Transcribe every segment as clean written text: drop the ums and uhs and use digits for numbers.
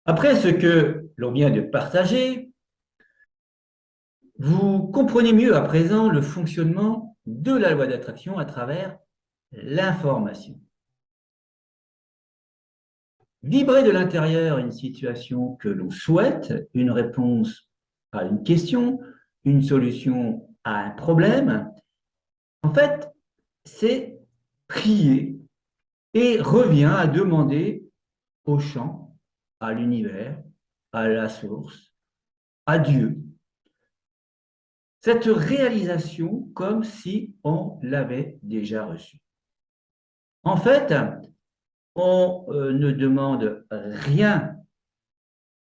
Après ce que l'on vient de partager, vous comprenez mieux à présent le fonctionnement de la loi d'attraction à travers l'information. Vibrer de l'intérieur une situation que l'on souhaite, une réponse à une question, une solution à un problème, en fait, c'est prier et revient à demander au champ, à l'univers, à la source, à Dieu, cette réalisation comme si on l'avait déjà reçue. En fait, on ne demande rien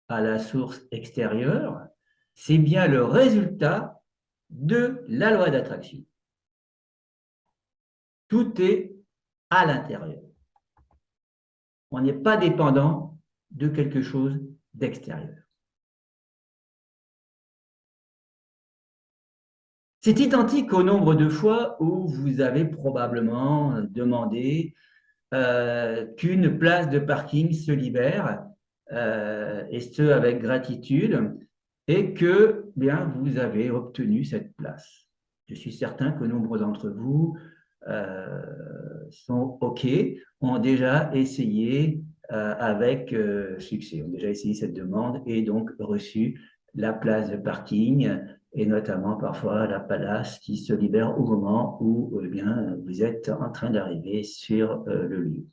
à la source extérieure, c'est bien le résultat de la loi d'attraction. Tout est à l'intérieur. On n'est pas dépendant de quelque chose d'extérieur. C'est identique au nombre de fois où vous avez probablement demandé qu'une place de parking se libère, et ce avec gratitude, et que bien, vous avez obtenu cette place. Je suis certain que nombre d'entre vous euh, sont OK, ont déjà essayé avec succès, ont déjà essayé cette demande et donc reçu la place de parking et notamment parfois la palace qui se libère au moment où bien, vous êtes en train d'arriver sur le lieu.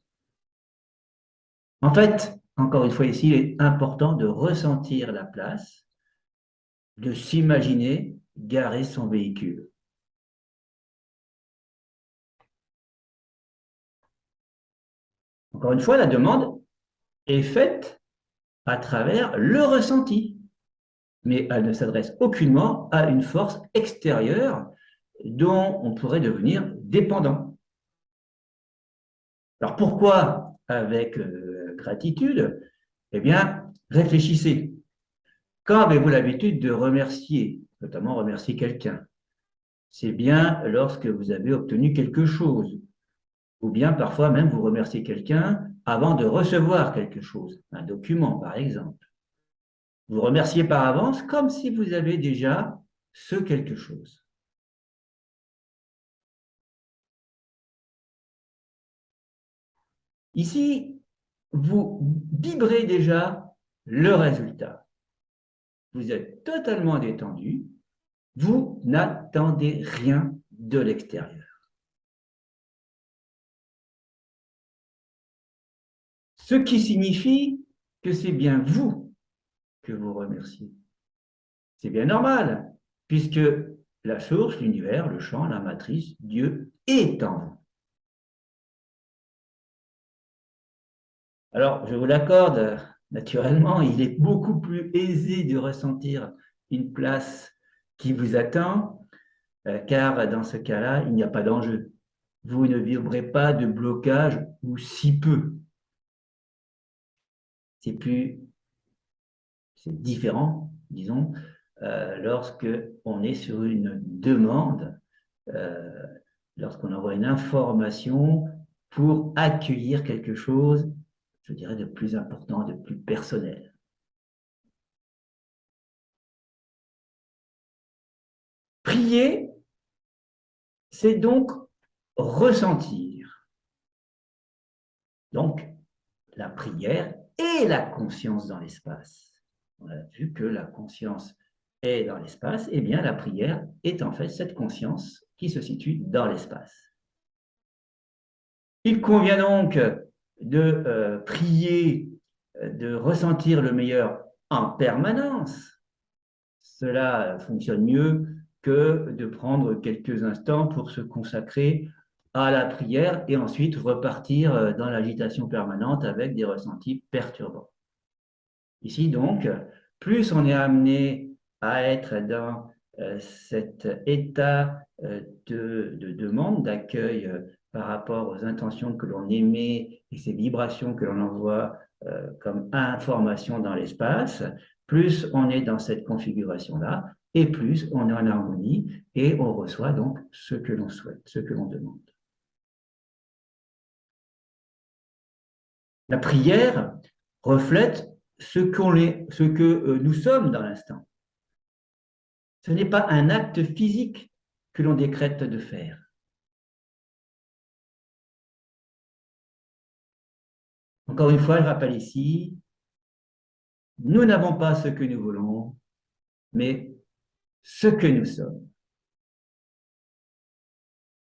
En fait, encore une fois ici, il est important de ressentir la place, de s'imaginer garer son véhicule. Encore une fois, la demande est faite à travers le ressenti, mais elle ne s'adresse aucunement à une force extérieure dont on pourrait devenir dépendant. Alors pourquoi avec gratitude? Eh bien, réfléchissez. Quand avez-vous l'habitude de remercier, notamment remercier quelqu'un? C'est bien lorsque vous avez obtenu quelque chose, ou bien parfois même vous remerciez quelqu'un avant de recevoir quelque chose, un document par exemple. Vous remerciez par avance comme si vous avez déjà ce quelque chose. Ici, vous vibrez déjà le résultat. Vous êtes totalement détendu, vous n'attendez rien de l'extérieur. Ce qui signifie que c'est bien vous que vous remerciez. C'est bien normal, puisque la source, l'univers, le champ, la matrice, Dieu est en vous. Alors, je vous l'accorde, naturellement, il est beaucoup plus aisé de ressentir une place qui vous attend, car dans ce cas-là, il n'y a pas d'enjeu. Vous ne vivrez pas de blocage ou si peu. C'est plus, c'est différent, disons, lorsque on est sur une demande, euh, lorsqu'on envoie une information pour accueillir quelque chose, je dirais, de plus important, de plus personnel. Prier, c'est donc ressentir. Donc, la prière et la conscience dans l'espace. On a vu que la conscience est dans l'espace, et bien la prière est en fait cette conscience qui se situe dans l'espace. Il convient donc de prier, de ressentir le meilleur en permanence. Cela fonctionne mieux que de prendre quelques instants pour se consacrer à la prière et ensuite repartir dans l'agitation permanente avec des ressentis perturbants. Ici donc, plus on est amené à être dans cet état de demande, d'accueil par rapport aux intentions que l'on émet et ces vibrations que l'on envoie comme information dans l'espace, plus on est dans cette configuration-là et plus on est en harmonie et on reçoit donc ce que l'on souhaite, ce que l'on demande. La prière reflète ce que nous sommes dans l'instant. Ce n'est pas un acte physique que l'on décrète de faire. Encore une fois, je rappelle ici, nous n'avons pas ce que nous voulons, mais ce que nous sommes.